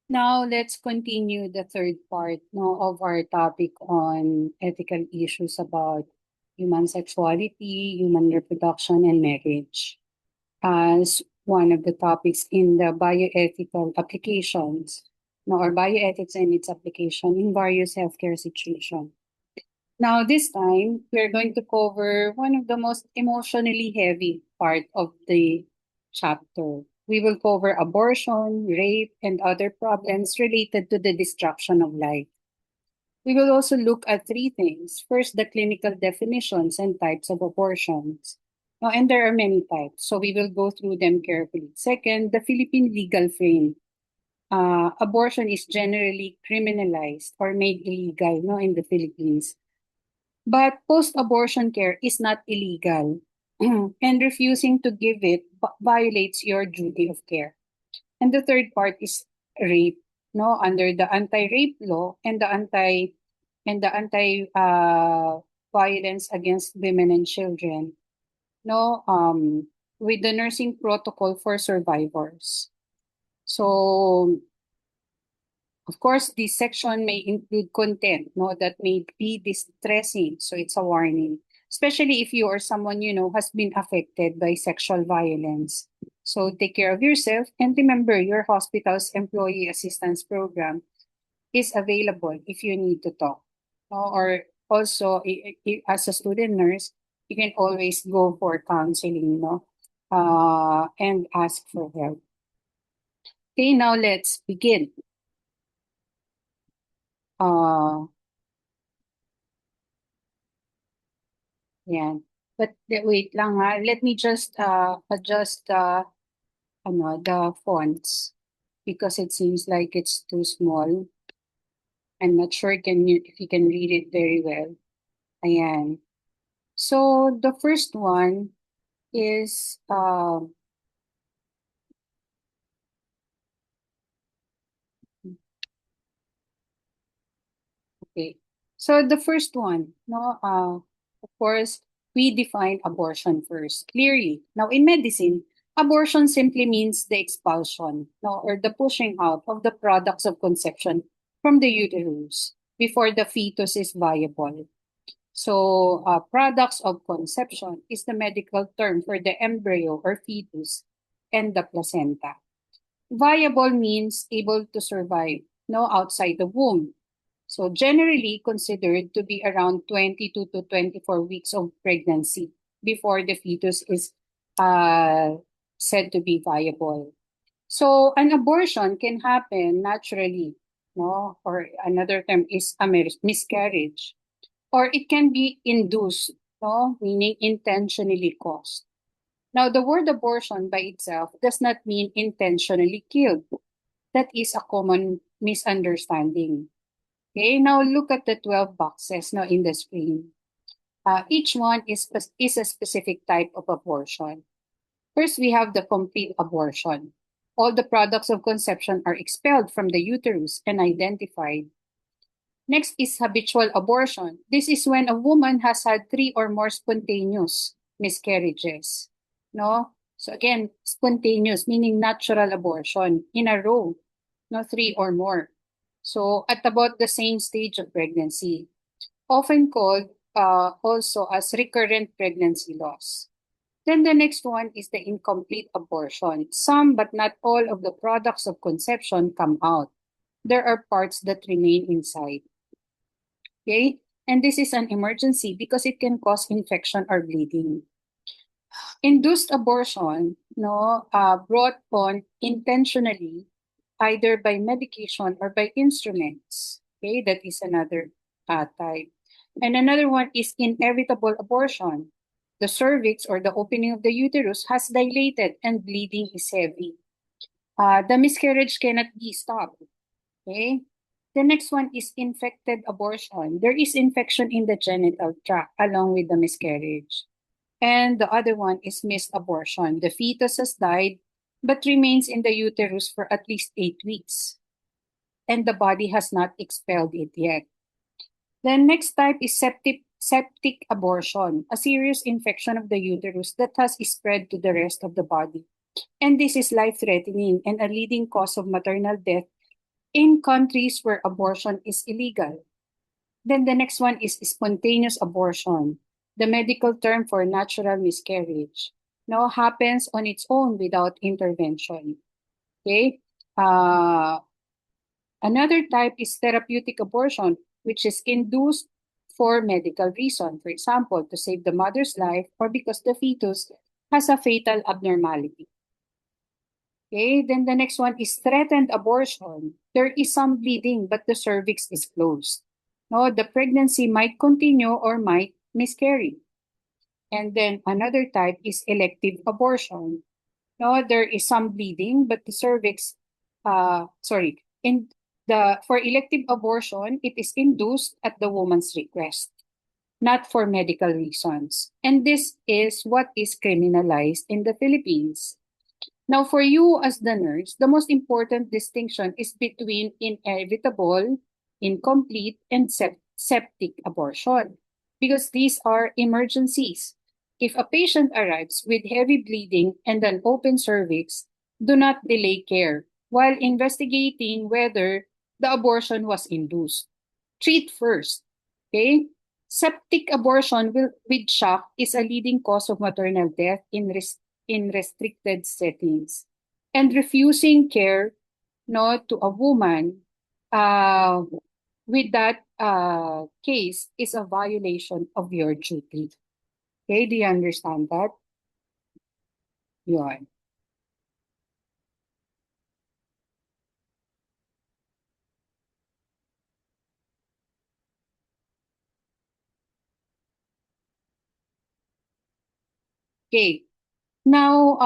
Now, let's continue the third part of our topic on ethical issues about human sexuality, human reproduction, and marriage as one of the topics in the bioethical applications or bioethics and its application in various healthcare situations. Now, this time, we're going to cover one of the most emotionally heavy part of the chapter. We will cover abortion, rape, and other problems related to the destruction of life. We will also look at three things. First, the clinical definitions and types of abortions. And there are many types, so we will go through them carefully. Second, the Philippine legal frame. Abortion is generally criminalized or made illegal in the Philippines. But post-abortion care is not illegal, and refusing to give it violates your duty of care. And the third part is rape, under the anti-rape law and the anti violence against women and children, no, with the nursing protocol for survivors. So of course, this section may include content that may be distressing. So it's a warning, especially if you or someone has been affected by sexual violence. So take care of yourself and remember your hospital's employee assistance program is available if you need to talk. Or also, as a student nurse, you can always go for counseling, and ask for help. Okay, now let's begin. Uh, Yan. But wait lang ha. Let me just adjust the fonts because it seems like it's too small. I'm not sure if you can read it very well. Ayan. So the first one is okay. So the first one, of course, we define abortion first, clearly. Now, in medicine, abortion simply means the expulsion, or the pushing out of the products of conception from the uterus before the fetus is viable. So, products of conception is the medical term for the embryo or fetus and the placenta. Viable means able to survive, outside the womb. So generally considered to be around 22 to 24 weeks of pregnancy before the fetus is uh, said to be viable. So an abortion can happen naturally, or another term is a miscarriage, or it can be induced, meaning intentionally caused. Now, the word abortion by itself does not mean intentionally killed. That is a common misunderstanding. Okay, now look at the 12 boxes now in the screen. Each one is a specific type of abortion. First, we have the complete abortion. All the products of conception are expelled from the uterus and identified. Next is habitual abortion. This is when a woman has had three or more spontaneous miscarriages. No? So again, spontaneous meaning natural abortion in a row, three or more. So at about the same stage of pregnancy, often called also as recurrent pregnancy loss. Then the next one is the incomplete abortion. Some but not all of the products of conception come out. There are parts that remain inside. Okay? And this is an emergency because it can cause infection or bleeding. Induced abortion, brought on intentionally either by medication or by instruments. Okay, that is another type. And another one is inevitable abortion. The cervix or the opening of the uterus has dilated and bleeding is heavy. The miscarriage cannot be stopped. Okay. The next one is infected abortion. There is infection in the genital tract along with the miscarriage. And the other one is missed abortion. The fetus has died but remains in the uterus for at least 8 weeks. And the body has not expelled it yet. The next type is septic abortion, a serious infection of the uterus that has spread to the rest of the body. And this is life-threatening and a leading cause of maternal death in countries where abortion is illegal. Then the next one is spontaneous abortion, the medical term for natural miscarriage. Now happens on its own without intervention. Okay. Uh, Another type is therapeutic abortion, which is induced for medical reason. For example, to save the mother's life or because the fetus has a fatal abnormality. Okay, then the next one is threatened abortion. There is some bleeding, but the cervix is closed. No, the pregnancy might continue or might miscarry. And then another type is elective abortion. No, there is some bleeding, but the cervix, in the for elective abortion, it is induced at the woman's request, not for medical reasons. And this is what is criminalized in the Philippines. Now, for you as the nurse, the most important distinction is between inevitable, incomplete, and septic abortion, because these are emergencies. If a patient arrives with heavy bleeding and an open cervix, do not delay care while investigating whether the abortion was induced. Treat first. Okay? Septic abortion with shock is a leading cause of maternal death in restricted settings. And refusing care no, to a woman uh, with that case is a violation of your duty. Okay, do you understand that? Yun. Okay, now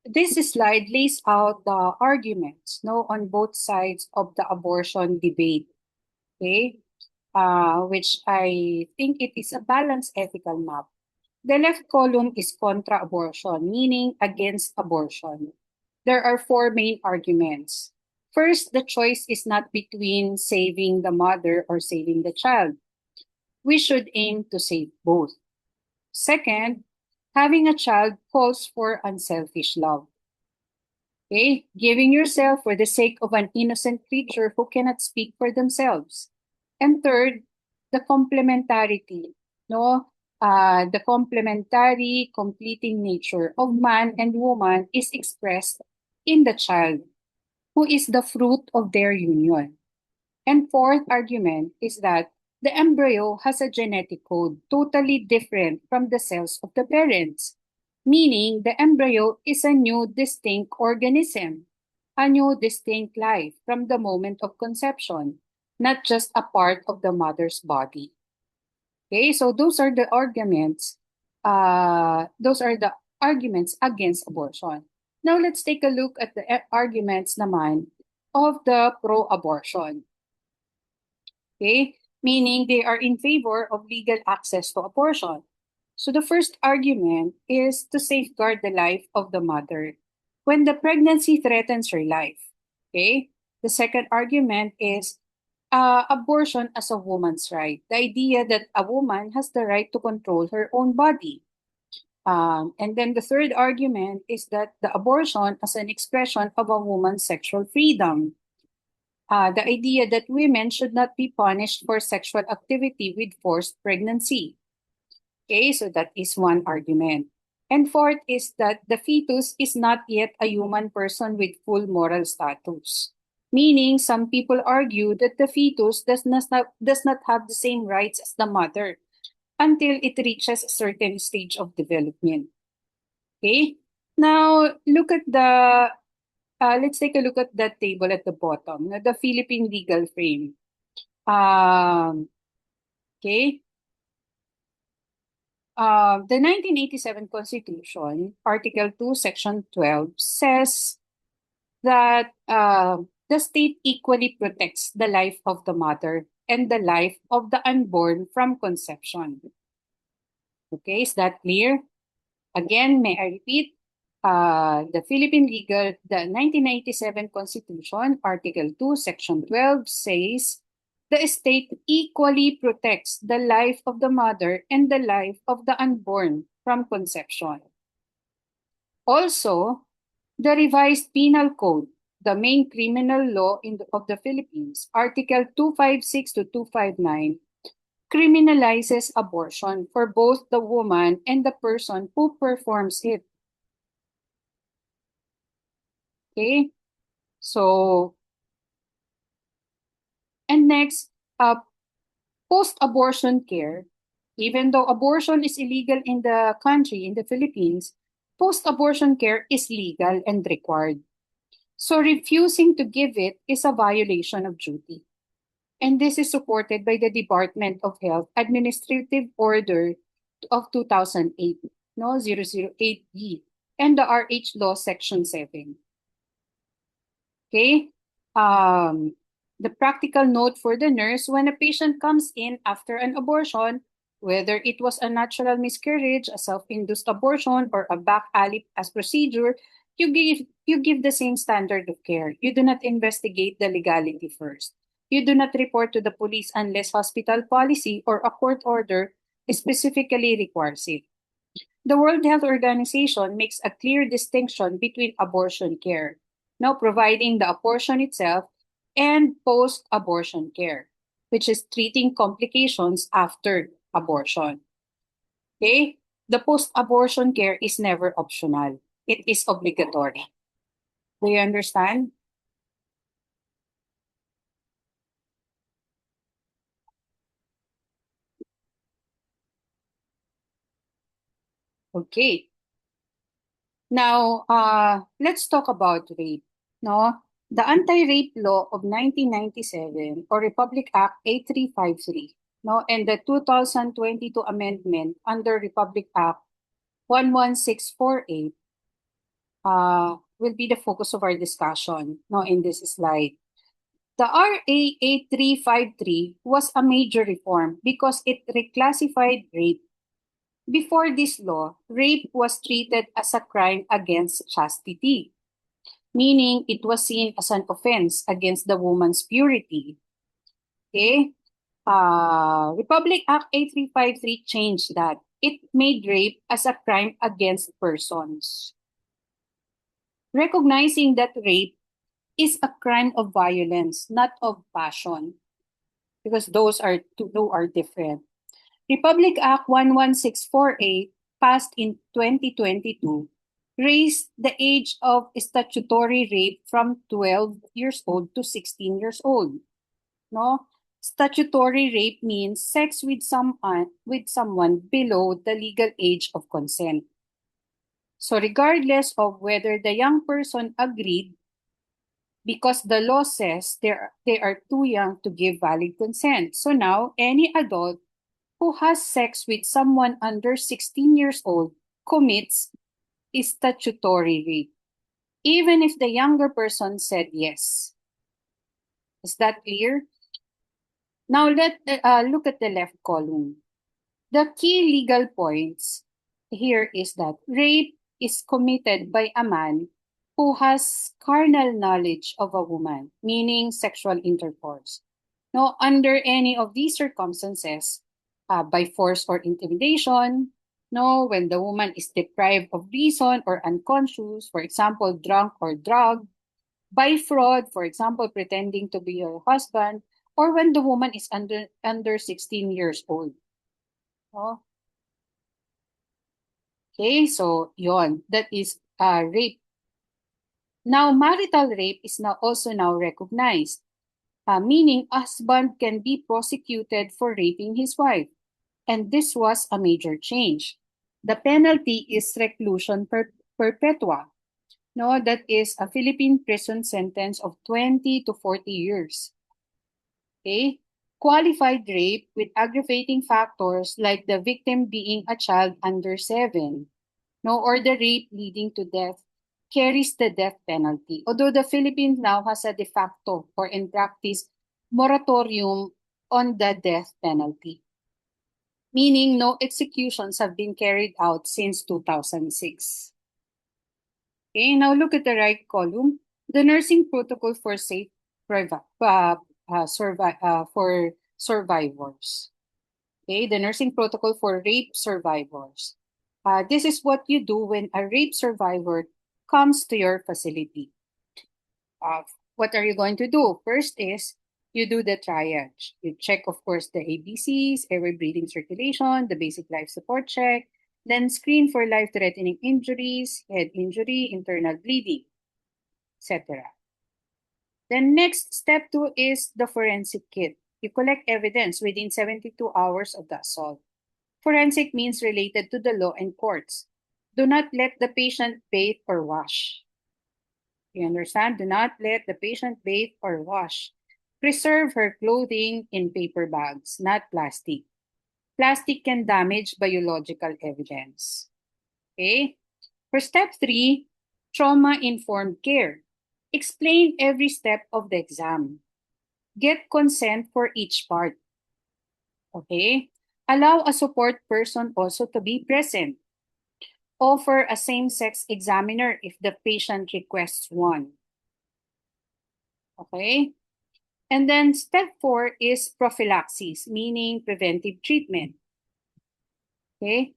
this slide lays out the arguments no, on both sides of the abortion debate. Okay, which I think it is a balanced ethical map. The left column is contra-abortion, meaning against abortion. There are four main arguments. First, the choice is not between saving the mother or saving the child. We should aim to save both. Second, having a child calls for unselfish love. Okay, giving yourself for the sake of an innocent creature who cannot speak for themselves. And third, the complementarity, no? The complementary, completing nature of man and woman is expressed in the child, who is the fruit of their union. And fourth argument is that the embryo has a genetic code totally different from the cells of the parents, meaning the embryo is a new distinct organism, a new distinct life from the moment of conception, not just a part of the mother's body. Okay, so those are the arguments. Those are the arguments against abortion. Now let's take a look at the arguments naman of the pro-abortion. Okay, meaning they are in favor of legal access to abortion. So the first argument is to safeguard the life of the mother when the pregnancy threatens her life. Okay, the second argument is abortion as a woman's right. The idea that a woman has the right to control her own body. And then the third argument is that the abortion as an expression of a woman's sexual freedom. The idea that women should not be punished for sexual activity with forced pregnancy. Okay, so that is one argument. And fourth is that the fetus is not yet a human person with full moral status. Meaning, some people argue that the fetus does not have the same rights as the mother until it reaches a certain stage of development. Okay, now let's take a look at that table at the bottom, the Philippine legal frame. Okay. The 1987 Constitution, Article 2, Section 12, says that the state equally protects the life of the mother and the life of the unborn from conception. Okay, is that clear? Again, may I repeat? The 1997 Constitution, Article 2, Section 12 says, the state equally protects the life of the mother and the life of the unborn from conception. Also, the revised penal code, the main criminal law of the Philippines, Article 256 to 259, criminalizes abortion for both the woman and the person who performs it. Okay? So, and next, post-abortion care. Even though abortion is illegal in the country, in the Philippines, post-abortion care is legal and required. So refusing to give it is a violation of duty. And this is supported by the Department of Health Administrative Order of 2008, no, 008E, and the RH Law Section 7. Okay? Um, the practical note for the nurse: when a patient comes in after an abortion, whether it was a natural miscarriage, a self-induced abortion, or a back alley as procedure, you give the same standard of care. You do not investigate the legality first. You do not report to the police unless hospital policy or a court order specifically requires it. The World Health Organization makes a clear distinction between abortion care, now providing the abortion itself, and post-abortion care, which is treating complications after abortion. Okay? The post-abortion care is never optional. It is obligatory. Do you understand? Okay. Now, let's talk about rape. No, the Anti-Rape Law of 1997, or Republic Act 8353, no, and the 2022 amendment under Republic Act 11648 will be the focus of our discussion, no, in this slide. The RA 8353 was a major reform because it reclassified rape. Before this law, rape was treated as a crime against chastity, meaning it was seen as an offense against the woman's purity. Okay? Republic Act 8353 changed that. It made rape as a crime against persons. Recognizing that rape is a crime of violence, not of passion, because those are two are different. Republic Act 11648, passed in 2022, raised the age of statutory rape from 12 years old to 16 years old. No? Statutory rape means sex with someone below the legal age of consent. So regardless of whether the young person agreed, because the law says they are too young to give valid consent. So now any adult who has sex with someone under 16 years old commits statutory rape, even if the younger person said yes. Is that clear? Now let's look at the left column. The key legal points here is that rape is committed by a man who has carnal knowledge of a woman, meaning sexual intercourse. Now, under any of these circumstances, by force or intimidation, no, when the woman is deprived of reason or unconscious, for example, drunk or drugged, by fraud, for example, pretending to be your husband, or when the woman is under 16 years old. No? Okay, so yon, that is rape. Now, marital rape is now also now recognized, meaning husband can be prosecuted for raping his wife. And this was a major change. The penalty is reclusion perpetua. No, that is a Philippine prison sentence of 20 to 40 years. Okay? Qualified rape with aggravating factors like the victim being a child under 7, no, or the rape leading to death, carries the death penalty. Although the Philippines now has a de facto or in practice moratorium on the death penalty, meaning no executions have been carried out since 2006. Okay, now look at the right column. The nursing protocol for safe for survivors. Okay, the nursing protocol for rape survivors. This is what you do when a rape survivor comes to your facility. what are you going to do? First is you do the triage. You check, of course, the ABCs, airway, breathing, circulation, the basic life support check, then screen for life-threatening injuries, head injury, internal bleeding, etc. Then next, step 2 is the forensic kit. You collect evidence within 72 hours of the assault. Forensic means related to the law and courts. Do not let the patient bathe or wash. You understand? Do not let the patient bathe or wash. Preserve her clothing in paper bags, not plastic. Plastic can damage biological evidence. Okay? For step 3, trauma-informed care. Explain every step of the exam. Get consent for each part. Okay? Allow a support person also to be present. Offer a same-sex examiner if the patient requests one. Okay? And then step 4 is prophylaxis, meaning preventive treatment. Okay?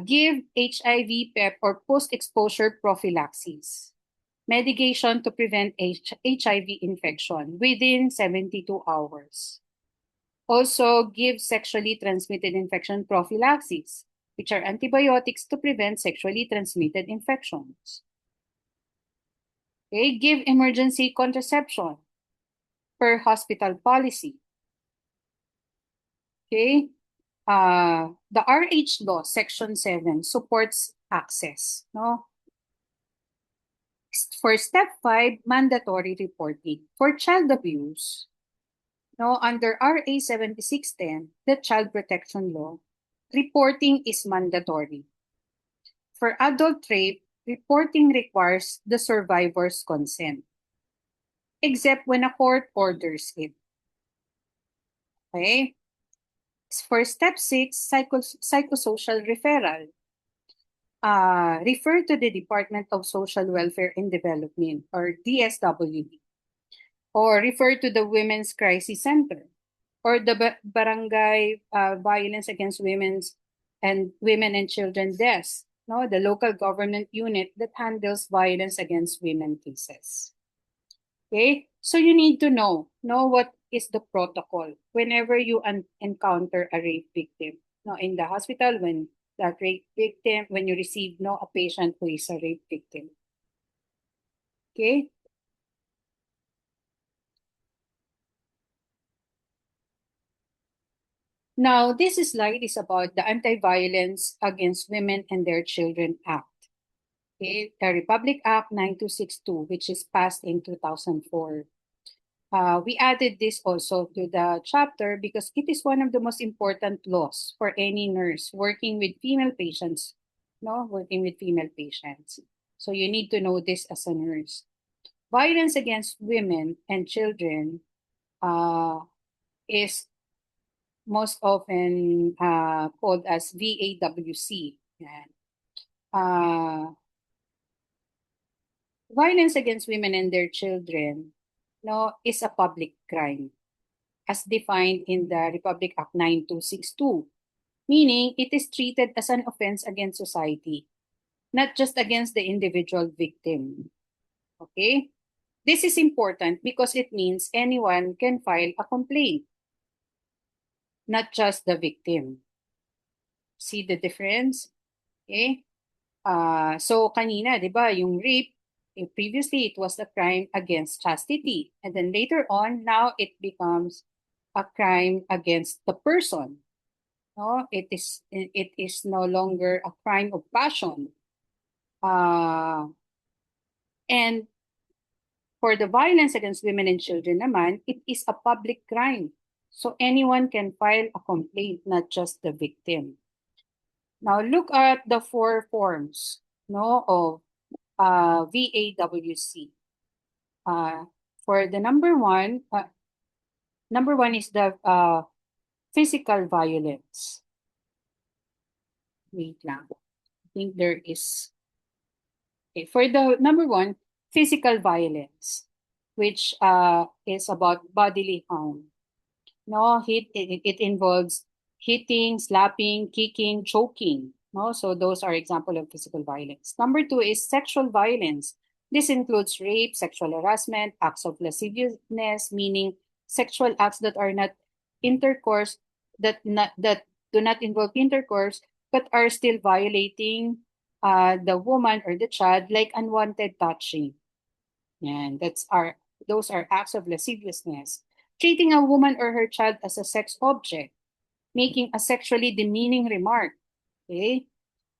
Give HIV, PEP, or post-exposure prophylaxis. Medication to prevent HIV infection within 72 hours. Also, give sexually transmitted infection prophylaxis, which are antibiotics to prevent sexually transmitted infections. Okay? Give emergency contraception per hospital policy. Okay? The RH law, section 7, supports access. No? For step 5, mandatory reporting. For child abuse, no, under RA 7610, the child protection law, reporting is mandatory. For adult rape, reporting requires the survivor's consent, except when a court orders it. Okay? For step 6, psychosocial referral. Refer to the Department of Social Welfare and Development, or DSWD, or refer to the Women's Crisis Center, or the Barangay Violence Against Women and Children Desk, no, the local government unit that handles violence against women cases. Okay, so you need to know what is the protocol whenever you encounter a rape victim. No, in the hospital, when that rape victim, when you receive a patient who is a rape victim. Okay. Now, this slide is about the Anti-Violence Against Women and Their Children Act. Okay, the Republic Act 9262, which is passed in 2004. We added this also to the chapter because it is one of the most important laws for any nurse working with female patients, working with female patients. So you need to know this as a nurse. Violence against women and children is most often called as VAWC. Violence against women and their children is a public crime as defined in the Republic Act 9262, meaning it is treated as an offense against society, not just against the individual victim. Okay? This is important because it means anyone can file a complaint, not just the victim. See the difference? Okay? So kanina, di ba, yung rape, previously it was a crime against chastity. And then later on, now it becomes a crime against the person. No, it is no longer a crime of passion. And for the violence against women and children naman, it is a public crime. So anyone can file a complaint, not just the victim. Now look at the 4 forms of VAWC. For the number one is the physical violence. Wait lang. I think there is. Okay, for the number 1, physical violence, which is about bodily harm. It involves hitting, slapping, kicking, choking. So those are example of physical violence. Number 2 is sexual violence, This includes rape, sexual harassment, acts of lasciviousness, meaning sexual acts that are not intercourse, that do not involve intercourse, but are still violating the woman or the child, like unwanted touching. And those are acts of lasciviousness. Treating a woman or her child as a sex object, making a sexually demeaning remark. Okay?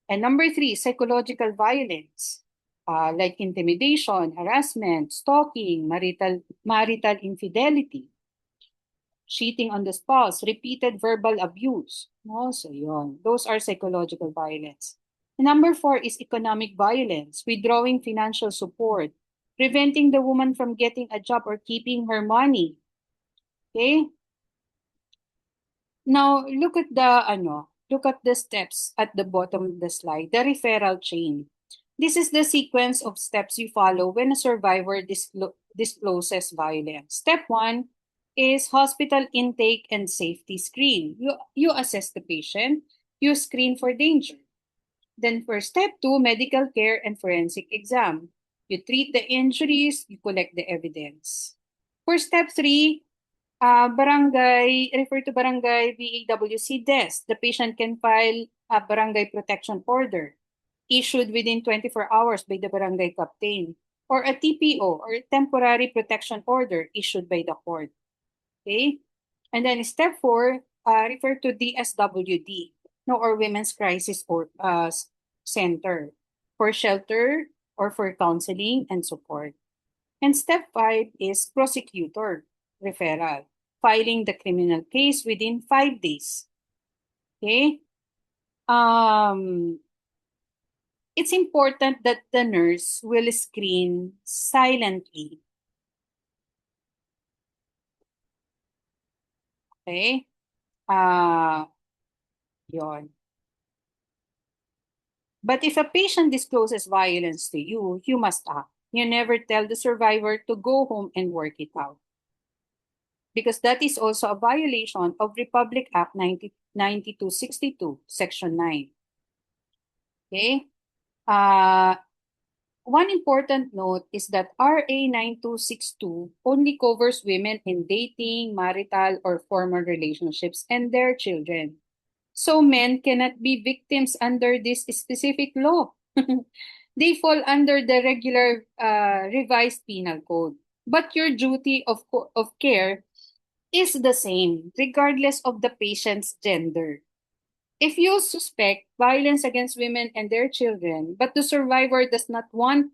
And number three, psychological violence, like intimidation, harassment, stalking, marital infidelity, cheating on the spouse, repeated verbal abuse. No, so yun. Those are psychological violence. Number four is economic violence, withdrawing financial support, preventing the woman from getting a job or keeping her money. Okay? Now, look at the steps at the bottom of the slide, the referral chain. This is the sequence of steps you follow when a survivor discloses violence. Step one is hospital intake and safety screen. You assess the patient, you screen for danger. Then for step two, medical care and forensic exam. You treat the injuries, you collect the evidence. For step three, refer to barangay BAWC desk. The patient can file a barangay protection order issued within 24 hours by the barangay captain, or a TPO, or temporary protection order issued by the court. Okay? And then step four, refer to DSWD, no, or Women's Crisis or Center, for shelter or for counseling and support. And step five is prosecutor referral, filing the criminal case within 5 days. Okay? It's important that the nurse will screen silently. Okay? Yon. But if a patient discloses violence to you, you must act. You never tell the survivor to go home and work it out, because that is also a violation of Republic Act 9262, Section 9. Okay? One important note is that RA 9262 only covers women in dating, marital, or formal relationships and their children. So men cannot be victims under this specific law. They fall under the regular revised penal code. But your duty of care is the same, regardless of the patient's gender. If you suspect violence against women and their children, but the survivor does not want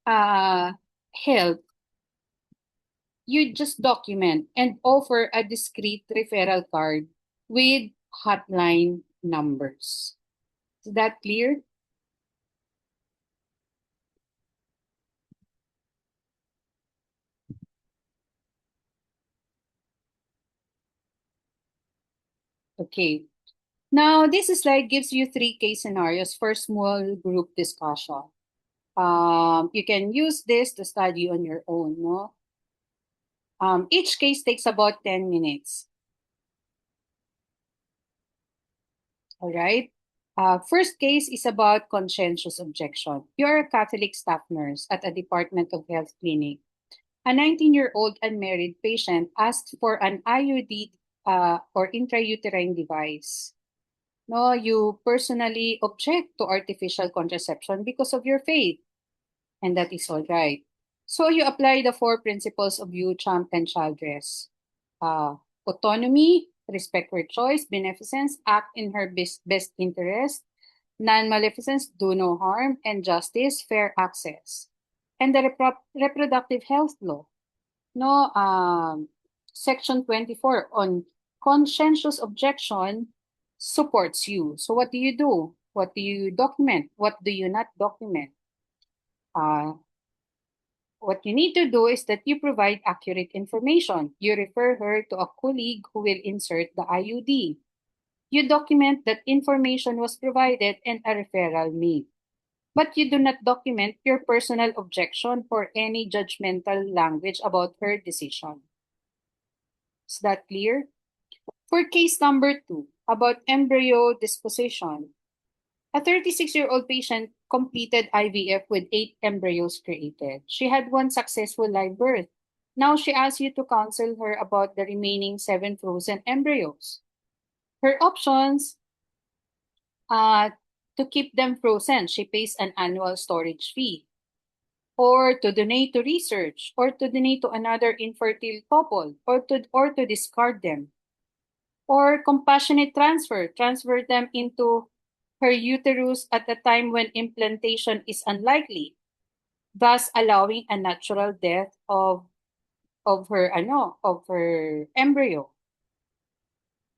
uh, help, you just document and offer a discreet referral card with hotline numbers. Is that clear? Okay. Now, this slide gives you three case scenarios for small group discussion. You can use this to study on your own, no? Each case takes about 10 minutes. All right. First case is about conscientious objection. You're a Catholic staff nurse at a Department of Health clinic. A 19-year-old unmarried patient asked for an IUD or intrauterine device. No, you personally object to artificial contraception because of your faith, and that is all right. So you apply the four principles of UCHAMP and Childress. Autonomy, respect her choice, beneficence, act in her best interest, non-maleficence, do no harm, and justice, fair access. And the reproductive health law, no, section 24 on conscientious objection supports you. So what do you do? What do you document? What do you not document? What you need to do is that you provide accurate information. You refer her to a colleague who will insert the IUD. You document that information was provided and a referral made. But you do not document your personal objection for any judgmental language about her decision. Is that clear? For case number 2, about embryo disposition, a 36-year-old patient completed IVF with 8 embryos created. She had one successful live birth. Now she asks you to counsel her about the remaining 7 frozen embryos. Her options, uh, to keep them frozen, she pays an annual storage fee, or to donate to research, or to donate to another infertile couple, or to discard them, or compassionate transfer them into her uterus at a time when implantation is unlikely, thus allowing a natural death of her embryo.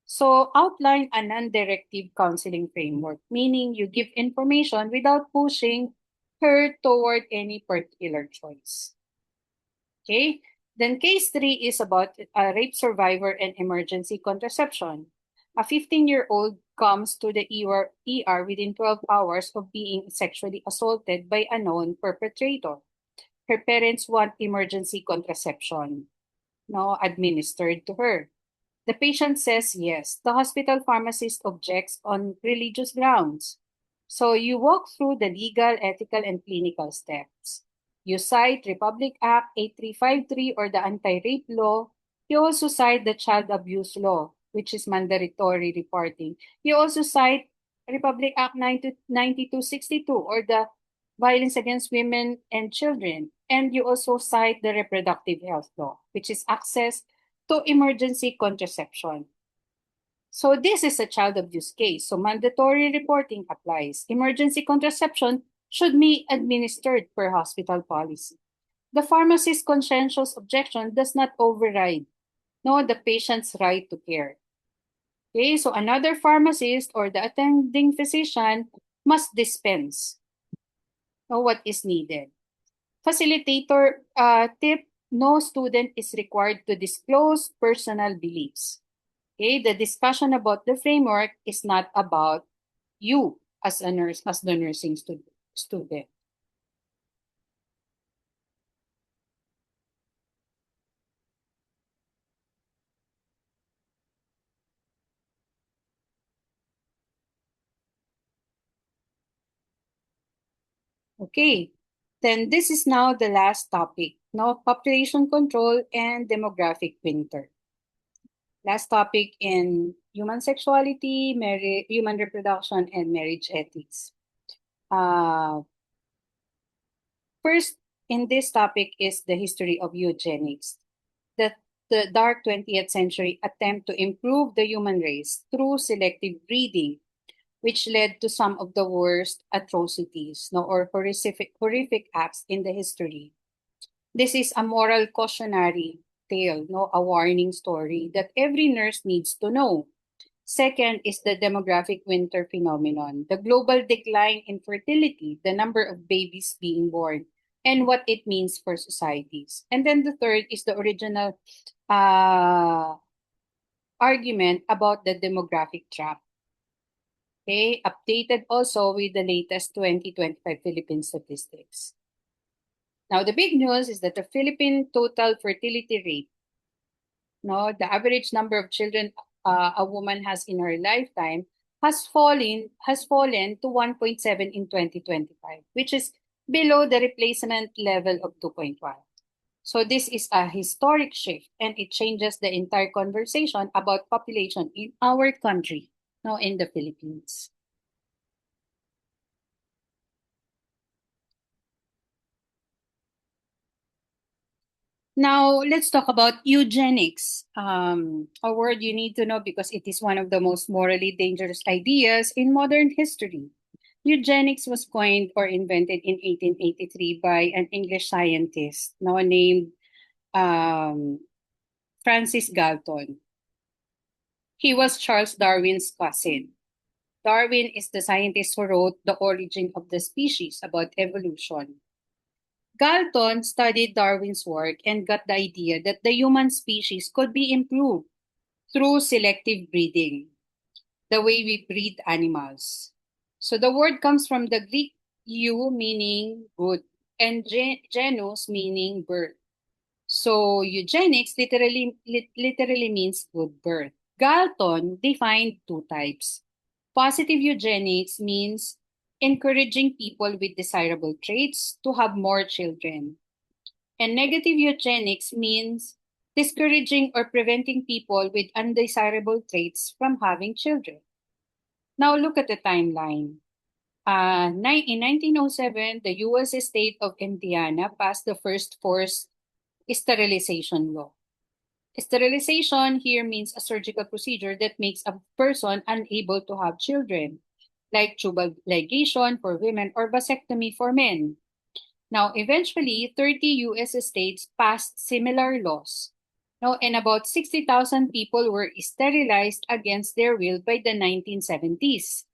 So outline a non-directive counseling framework, meaning you give information without pushing her toward any particular choice. Okay? Then case 3 is about a rape survivor and emergency contraception. A 15-year-old comes to the ER within 12 hours of being sexually assaulted by a known perpetrator. Her parents want emergency contraception, no, administered to her. The patient says yes. The hospital pharmacist objects on religious grounds. So you walk through the legal, ethical, and clinical steps. You cite Republic Act 8353 or the anti-rape law. You also cite the child abuse law, which is mandatory reporting. You also cite Republic Act 9262 or the Violence Against Women and Children. And you also cite the reproductive health law, which is access to emergency contraception. So this is a child abuse case. So mandatory reporting applies. Emergency contraception should be administered per hospital policy. The pharmacist's conscientious objection does not override the patient's right to care. Okay, so another pharmacist or the attending physician must dispense what is needed. Facilitator tip: no student is required to disclose personal beliefs. Okay, the discussion about the framework is not about you as a nurse, as the nursing student. Okay, then this is now the last topic, population control and demographic winter. Last topic in human sexuality, human reproduction, and marriage ethics. First, in this topic is the history of eugenics, the dark 20th century attempt to improve the human race through selective breeding, which led to some of the worst atrocities or horrific acts in the history. This is a moral cautionary tale, a warning story that every nurse needs to know. Second is the demographic winter phenomenon, the global decline in fertility, the number of babies being born, and what it means for societies. And then the third is the original argument about the demographic trap. Okay, updated also with the latest 2025 Philippine statistics. Now, the big news is that the Philippine total fertility rate, the average number of children a woman has in her lifetime, has fallen to 1.7 in 2025, which is below the replacement level of 2.1. So this is a historic shift, and it changes the entire conversation about population in our country, in the Philippines. Now, let's talk about eugenics, a word you need to know because it is one of the most morally dangerous ideas in modern history. Eugenics was coined or invented in 1883 by an English scientist now named Francis Galton. He was Charles Darwin's cousin. Darwin is the scientist who wrote The Origin of the Species about evolution. Galton studied Darwin's work and got the idea that the human species could be improved through selective breeding, the way we breed animals. So the word comes from the Greek eu, meaning good, and genus, meaning birth. So eugenics literally means good birth. Galton defined two types. Positive eugenics means encouraging people with desirable traits to have more children. And negative eugenics means discouraging or preventing people with undesirable traits from having children. Now look at the timeline. In 1907, the U.S. state of Indiana passed the first forced sterilization law. Sterilization here means a surgical procedure that makes a person unable to have children, like tubal ligation for women or vasectomy for men. Now, eventually, 30 US states passed similar laws. Now, and about 60,000 people were sterilized against their will by the 1970s.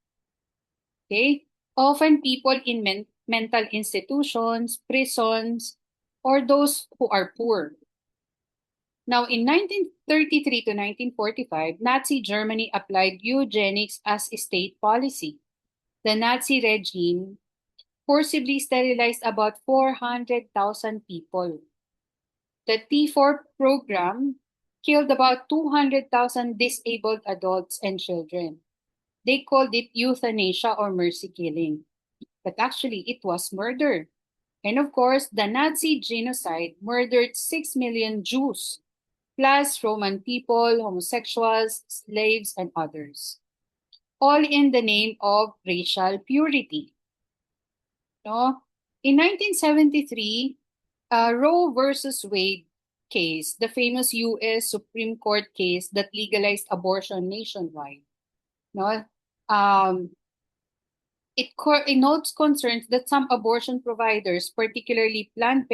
Okay? Often people in mental institutions, prisons, or those who are poor. Now, in 1933 to 1945, Nazi Germany applied eugenics as a state policy. The Nazi regime forcibly sterilized about 400,000 people. The T4 program killed about 200,000 disabled adults and children. They called it euthanasia or mercy killing, but actually it was murder. And of course, the Nazi genocide murdered 6 million Jews, plus Roman people, homosexuals, slaves, and others, all in the name of racial purity. No? In 1973, Roe versus Wade case, the famous U.S. Supreme Court case that legalized abortion nationwide. No? Um, it notes concerns that some abortion providers, particularly Planned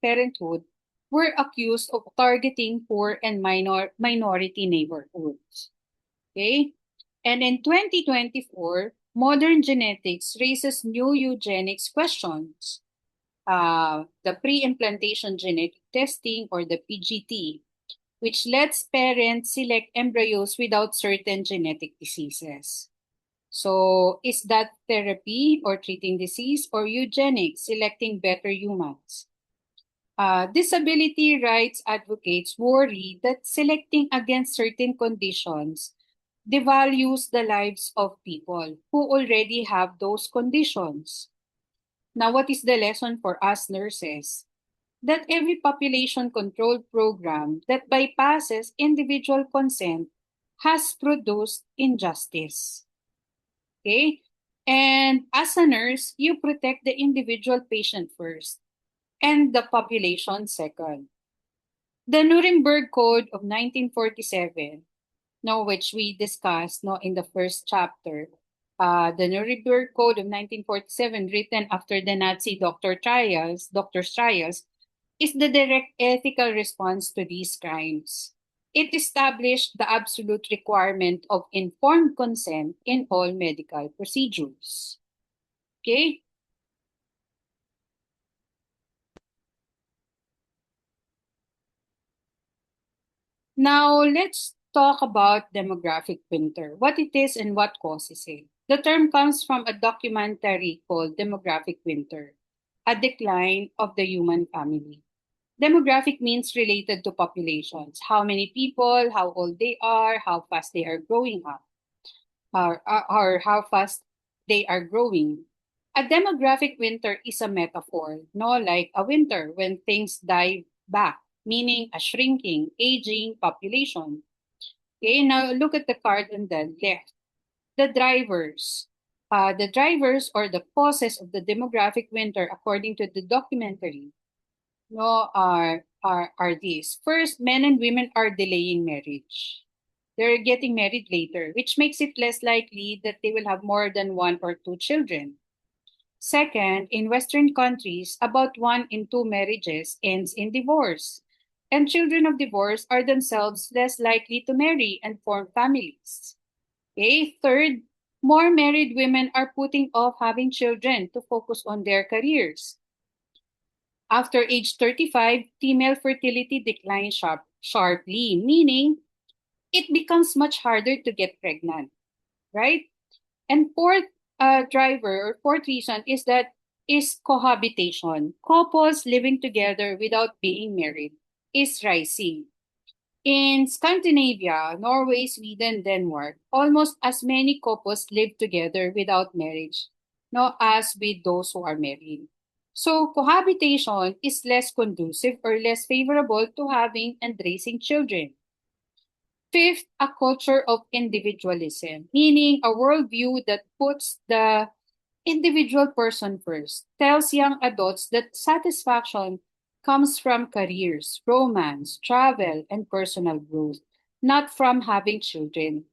Parenthood, were accused of targeting poor and minority neighborhoods. Okay? And in 2024, modern genetics raises new eugenics questions. The pre-implantation genetic testing or the PGT, which lets parents select embryos without certain genetic diseases. So, is that therapy or treating disease or eugenics, selecting better humans? Disability rights advocates worry that selecting against certain conditions devalues the lives of people who already have those conditions. Now, what is the lesson for us nurses? That every population control program that bypasses individual consent has produced injustice. Okay? And as a nurse, you protect the individual patient first and the population second. The Nuremberg Code of 1947, no, which we discussed no, in the first chapter, the Nuremberg Code of 1947, written after the Nazi doctors' trials, is the direct ethical response to these crimes. It established the absolute requirement of informed consent in all medical procedures. Okay? Now, let's talk about demographic winter, what it is and what causes it. The term comes from a documentary called Demographic Winter, a decline of the human family. Demographic means related to populations, how many people, how old they are, how fast they are growing up, or how fast they are growing. A demographic winter is a metaphor, no, like a winter when things die back, meaning a shrinking, aging population. Okay, now look at the card on the left. The drivers. The drivers or the causes of the demographic winter, according to the documentary, no, are these. First, men and women are delaying marriage. They're getting married later, which makes it less likely that they will have more than one or two children. Second, in Western countries, about one in two marriages ends in divorce, and children of divorce are themselves less likely to marry and form families. Okay, third, more married women are putting off having children to focus on their careers. After age 35, female fertility declines sharply, meaning it becomes much harder to get pregnant, right? And fourth driver or fourth reason is cohabitation. Couples living together without being married is rising. In Scandinavia, Norway, Sweden, Denmark, almost as many couples live together without marriage no, as with those who are married. So cohabitation is less conducive or less favorable to having and raising children. Fifth, a culture of individualism, meaning a worldview that puts the individual person first, tells young adults that satisfaction comes from careers, romance, travel, and personal growth, not from having children.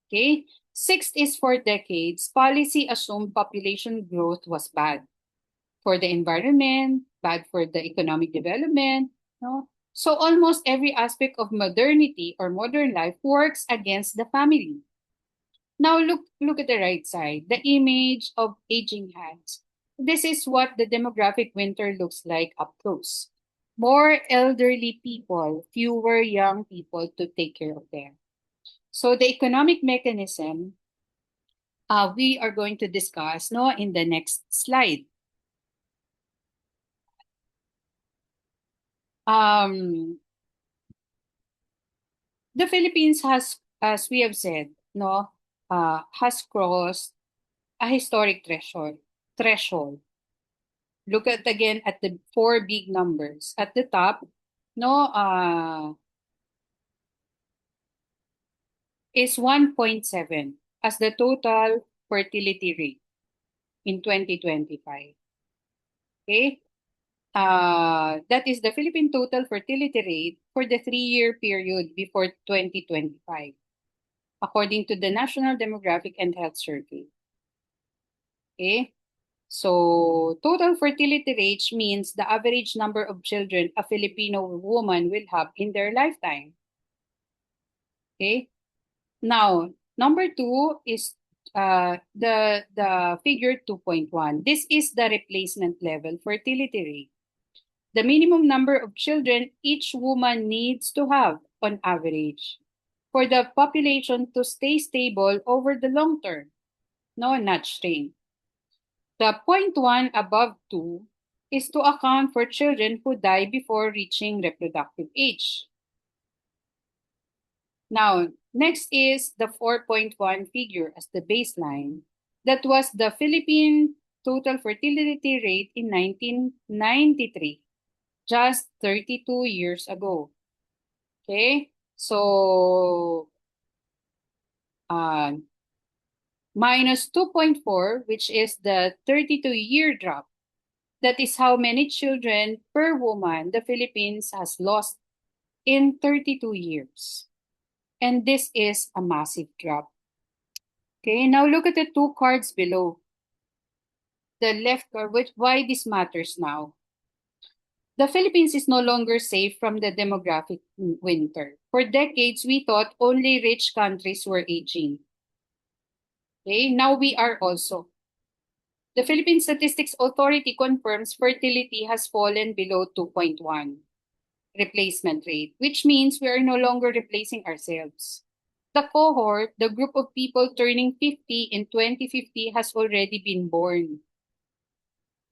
Okay? Sixth is for decades, policy assumed population growth was bad for the environment, bad for the economic development. No? So almost every aspect of modernity or modern life works against the family. Now look at the right side, the image of aging hands. This is what the demographic winter looks like up close. More elderly people, fewer young people to take care of them. So the economic mechanism we are going to discuss no in the next slide. Um, the Philippines has, as we have said, no, has crossed a historic threshold. Threshold. Look at again at the four big numbers at the top. No, is 1.7 as the total fertility rate in 2025. Okay, that is the Philippine total fertility rate for the 3-year period before 2025, according to the National Demographic and Health Survey. Okay, so total fertility rate means the average number of children a Filipino woman will have in their lifetime. Okay, now number two is the figure 2.1. This is the replacement level fertility rate. The minimum number of children each woman needs to have on average for the population to stay stable over the long term, no, not shrink. The point one above two is to account for children who die before reaching reproductive age. Now, next is the 4.1 figure as the baseline. That was the Philippine total fertility rate in 1993, just 32 years ago. Okay, so minus 2.4, which is the 32-year drop. That is how many children per woman the Philippines has lost in 32 years. And this is a massive drop. Okay, now look at the two cards below. The left card, why this matters now. The Philippines is no longer safe from the demographic winter. For decades, we thought only rich countries were aging. Okay, now we are also. The Philippine Statistics Authority confirms fertility has fallen below 2.1 replacement rate, which means we are no longer replacing ourselves. The cohort, the group of people turning 50 in 2050 has already been born.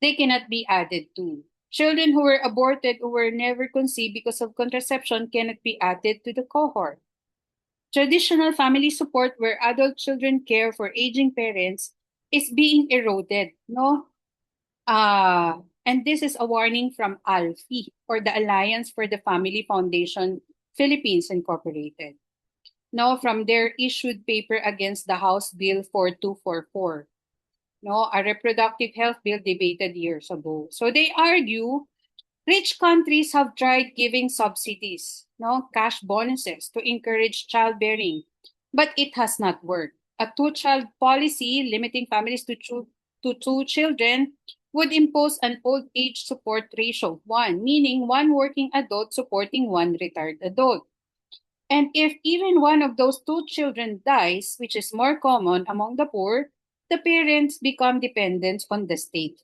They cannot be added to. Children who were aborted or were never conceived because of contraception cannot be added to the cohort. Traditional family support where adult children care for aging parents is being eroded, no? And this is a warning from ALFI, or the Alliance for the Family Foundation Philippines Incorporated. No, from their issued paper against the House Bill 4244. No, a reproductive health bill debated years ago. So they argue rich countries have tried giving subsidies, no, cash bonuses to encourage childbearing, but it has not worked. A two-child policy limiting families to two children would impose an old age support ratio of 1, meaning one working adult supporting one retired adult. And if even one of those two children dies, which is more common among the poor, the parents become dependent on the state.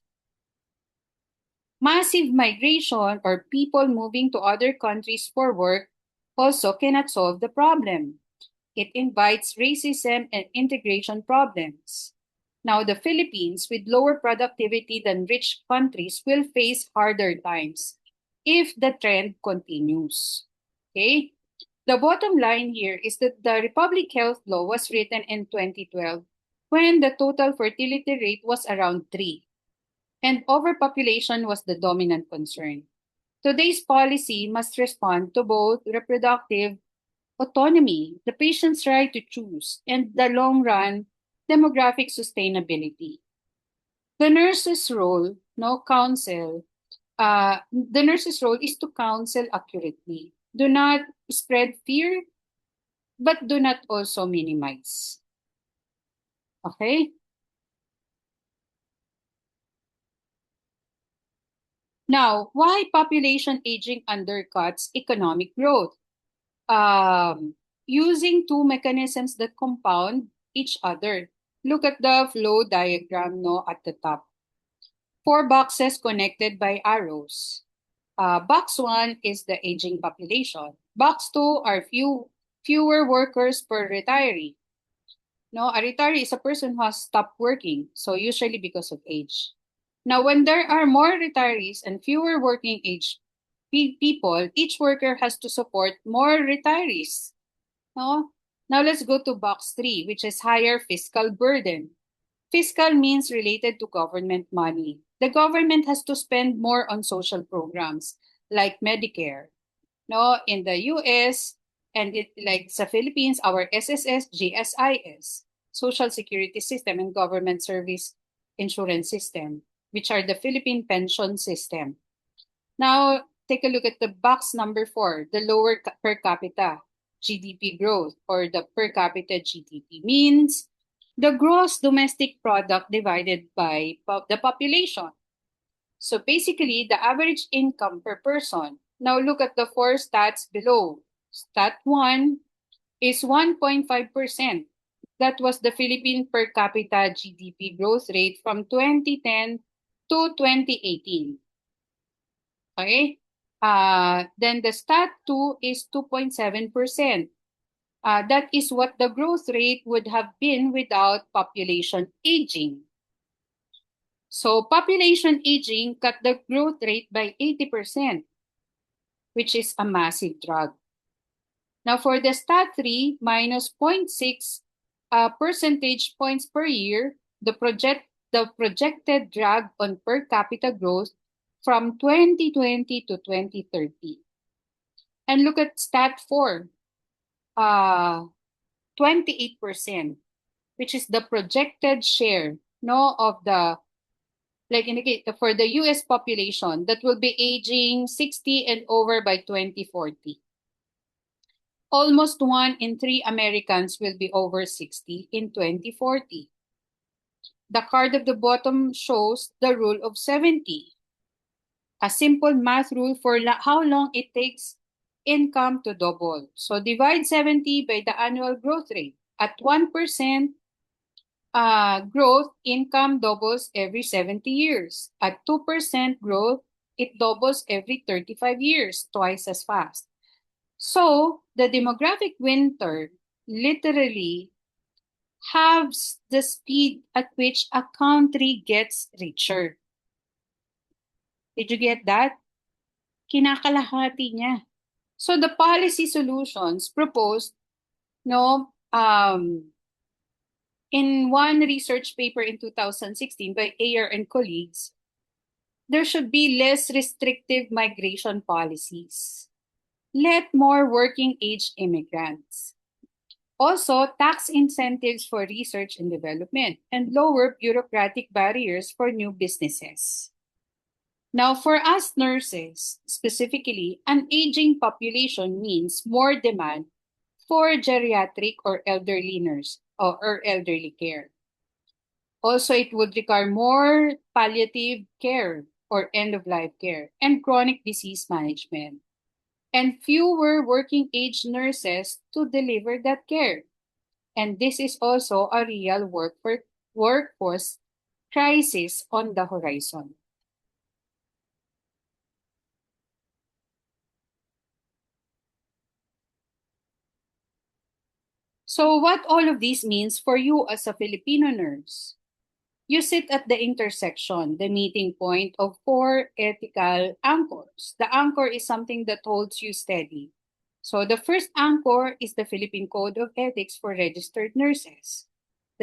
Massive migration or people moving to other countries for work also cannot solve the problem. It invites racism and integration problems. Now, the Philippines, with lower productivity than rich countries, will face harder times if the trend continues. Okay? The bottom line here is that the Republic Health Law was written in 2012 when the total fertility rate was around 3, and overpopulation was the dominant concern. Today's policy must respond to both reproductive autonomy, the patient's right to choose, and the long-run demographic sustainability. The nurse's role, the nurse's role is to counsel accurately. Do not spread fear, but do not also minimize. Okay? Now, why population aging undercuts economic growth? Using two mechanisms that compound each other. Look at the flow diagram at the top. 4 boxes connected by arrows. Box 1 is the aging population. Box 2 are fewer workers per retiree. A retiree is a person who has stopped working, so usually because of age. Now, when there are more retirees and fewer working age people, each worker has to support more retirees. No? Now let's go to box 3, which is higher fiscal burden. Fiscal means related to government money. The government has to spend more on social programs like Medicare. In the US and like sa Philippines, our SSS, GSIS, Social Security System, and Government Service Insurance System, which are the Philippine pension system. Now, take a look at the box number 4, the lower per capita GDP growth, or the per capita GDP, means the gross domestic product divided by the population. So basically, the average income per person. Now look at the 4 stats below. Stat 1 is 1.5%. That was the Philippine per capita GDP growth rate from 2010 to 2018. Okay? Then the stat 2 is 2.7%. That is what the growth rate would have been without population aging. So population aging cut the growth rate by 80%, which is a massive drag. Now for the stat 3, minus 0.6 percentage points per year, the projected drag on per capita growth from 2020 to 2030. And look at stat 4, 28%, which is the projected share of the, like for the US population that will be aging 60 and over by 2040. Almost 1 in 3 Americans will be over 60 in 2040. The card at the bottom shows the rule of 70. A simple math rule for how long it takes income to double. So divide 70 by the annual growth rate. At 1% growth, income doubles every 70 years. At 2% growth, it doubles every 35 years, twice as fast. So the demographic winter literally halves the speed at which a country gets richer. Did you get that? Kinakalahati niya. So the policy solutions proposed, in one research paper in 2016 by Ayer and colleagues, there should be less restrictive migration policies. Let more working age immigrants. Also, tax incentives for research and development and lower bureaucratic barriers for new businesses. Now, for us nurses, specifically, an aging population means more demand for geriatric or elderly nurse or elderly care. Also, it would require more palliative care or end-of-life care and chronic disease management, and fewer working age nurses to deliver that care. And this is also a real workforce crisis on the horizon. So what all of this means for you as a Filipino nurse? You sit at the intersection, the meeting point of 4 ethical anchors. The anchor is something that holds you steady. So the first anchor is the Philippine Code of Ethics for registered nurses.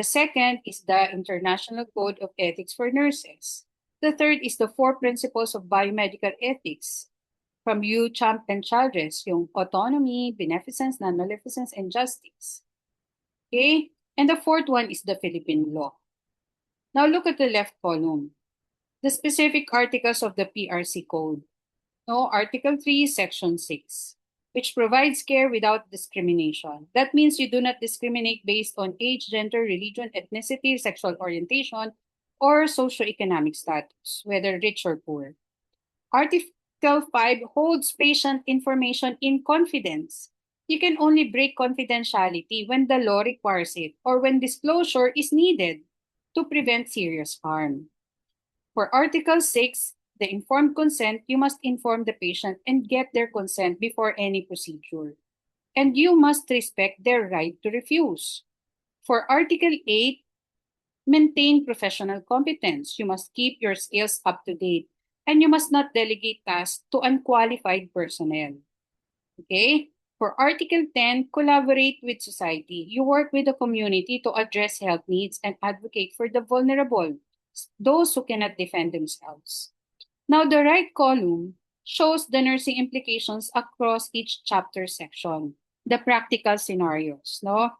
The second is the International Code of Ethics for Nurses. The third is the four principles of biomedical ethics from you, Champ and Childress, yung autonomy, beneficence, non-maleficence, and justice. Okay? And the fourth one is the Philippine law. Now look at the left column. The specific articles of the PRC code. No, Article 3, Section 6, which provides care without discrimination. That means you do not discriminate based on age, gender, religion, ethnicity, sexual orientation, or socioeconomic status, whether rich or poor. Article 5 holds patient information in confidence. You can only break confidentiality when the law requires it or when disclosure is needed to prevent serious harm. For Article 6, the informed consent, you must inform the patient and get their consent before any procedure. And you must respect their right to refuse. For Article 8, maintain professional competence. You must keep your skills up to date and you must not delegate tasks to unqualified personnel. Okay? For Article 10, collaborate with society. You work with the community to address health needs and advocate for the vulnerable, those who cannot defend themselves. Now, the right column shows the nursing implications across each chapter section, the practical scenarios. No?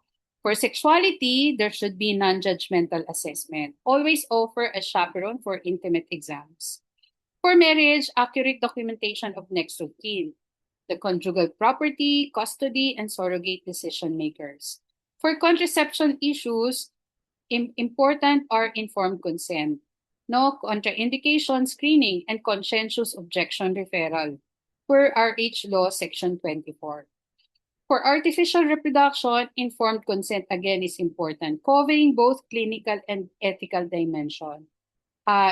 For sexuality, there should be non-judgmental assessment. Always offer a chaperone for intimate exams. For marriage, accurate documentation of next of kin, the conjugal property, custody, and surrogate decision makers. For contraception issues, important are informed consent, no contraindication screening, and conscientious objection referral per RH Law Section 24. For artificial reproduction, informed consent again is important, covering both clinical and ethical dimension,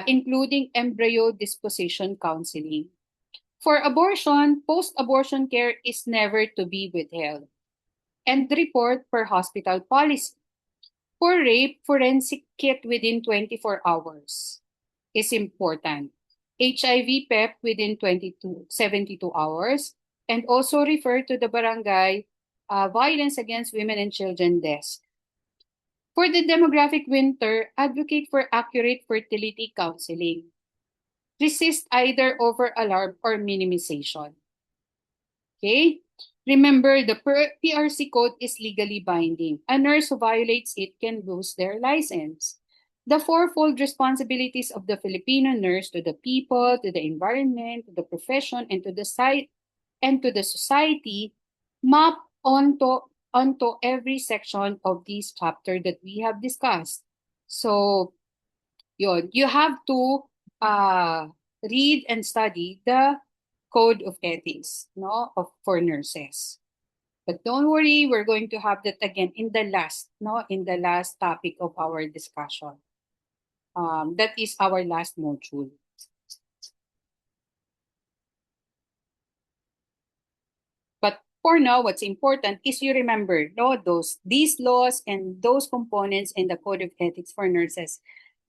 including embryo disposition counseling. For abortion, post-abortion care is never to be withheld and report per hospital policy. For rape, forensic kit within 24 hours is important. HIV PEP within 72 hours, and also refer to the barangay Violence Against Women and Children desk. For the demographic winter, advocate for accurate fertility counseling. Resist either over-alarm or minimization. Okay? Remember, the PRC code is legally binding. A nurse who violates it can lose their license. The fourfold responsibilities of the Filipino nurse to the people, to the environment, to the profession, and to the site and to the society map onto every section of this chapter that we have discussed. So, you have to read and study the code of ethics, for nurses. But don't worry, we're going to have that again in the last topic of our discussion. That is our last module. But for now, what's important is you remember these laws and those components in the code of ethics for nurses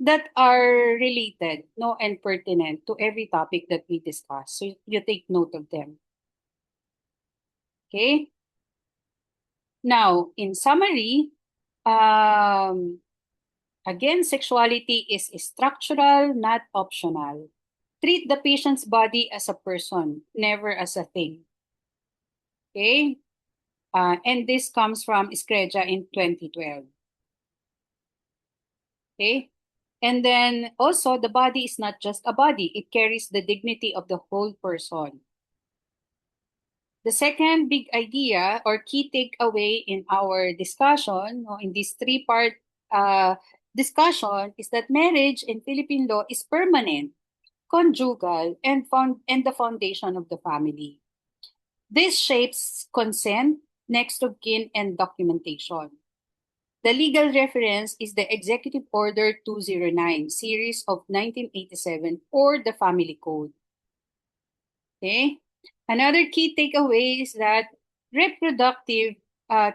that are related, and pertinent to every topic that we discuss. So you take note of them. Okay? Now, in summary, again, sexuality is structural, not optional. Treat the patient's body as a person, never as a thing. Okay? And this comes from Screja in 2012. Okay? And then also, the body is not just a body. It carries the dignity of the whole person. The second big idea or key takeaway in our discussion, in this three-part discussion, is that marriage in Philippine law is permanent, conjugal, and the foundation of the family. This shapes consent, next of kin, and documentation. The legal reference is the Executive Order 209, series of 1987, or the Family Code. Okay? Another key takeaway is that reproductive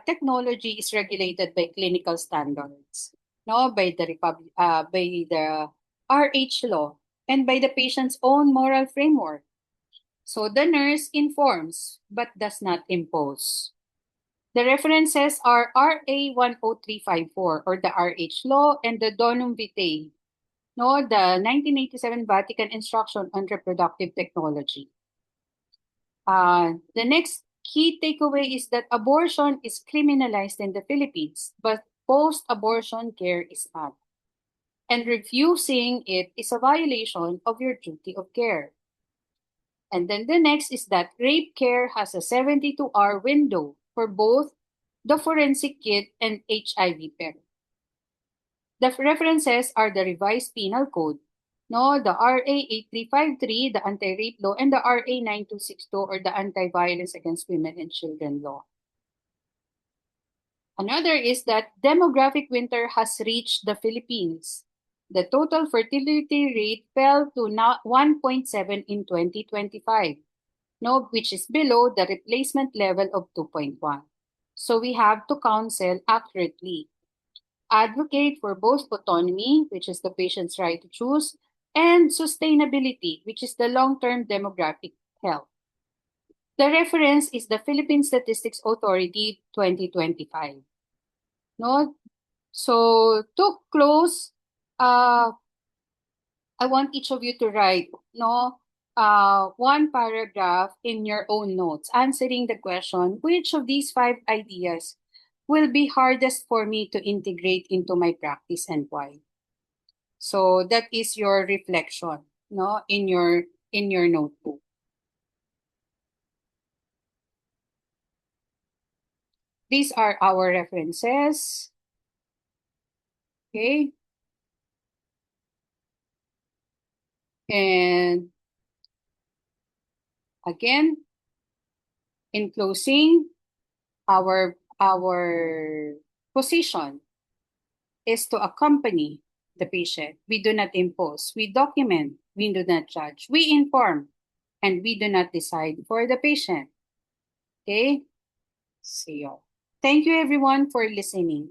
technology is regulated by clinical standards, by the RH law, and by the patient's own moral framework. So the nurse informs but does not impose. The references are RA 10354 or the RH law and the Donum Vitae, no, the 1987 Vatican Instruction on Reproductive Technology. The next key takeaway is that abortion is criminalized in the Philippines, but post-abortion care is not. And refusing it is a violation of your duty of care. And then the next is that rape care has a 72-hour window for both the forensic kit and HIV parent. The references are the revised penal code, no, the RA 8353, the anti-rape law, and the RA 9262 or the anti-violence against women and children law. Another is that demographic winter has reached the Philippines. The total fertility rate fell to 1.7 in 2025, no, which is below the replacement level of 2.1. So we have to counsel accurately. Advocate for both autonomy, which is the patient's right to choose, and sustainability, which is the long-term demographic health. The reference is the Philippine Statistics Authority 2025. No? So to close, I want each of you to write one paragraph in your own notes answering the question, which of these 5 ideas will be hardest for me to integrate into my practice and why? So that is your reflection, no, in your notebook. These are our references. Okay. And again, in closing, our position is to accompany the patient. We do not impose. We document. We do not judge. We inform. And we do not decide for the patient. Okay? See you. Thank you everyone for listening.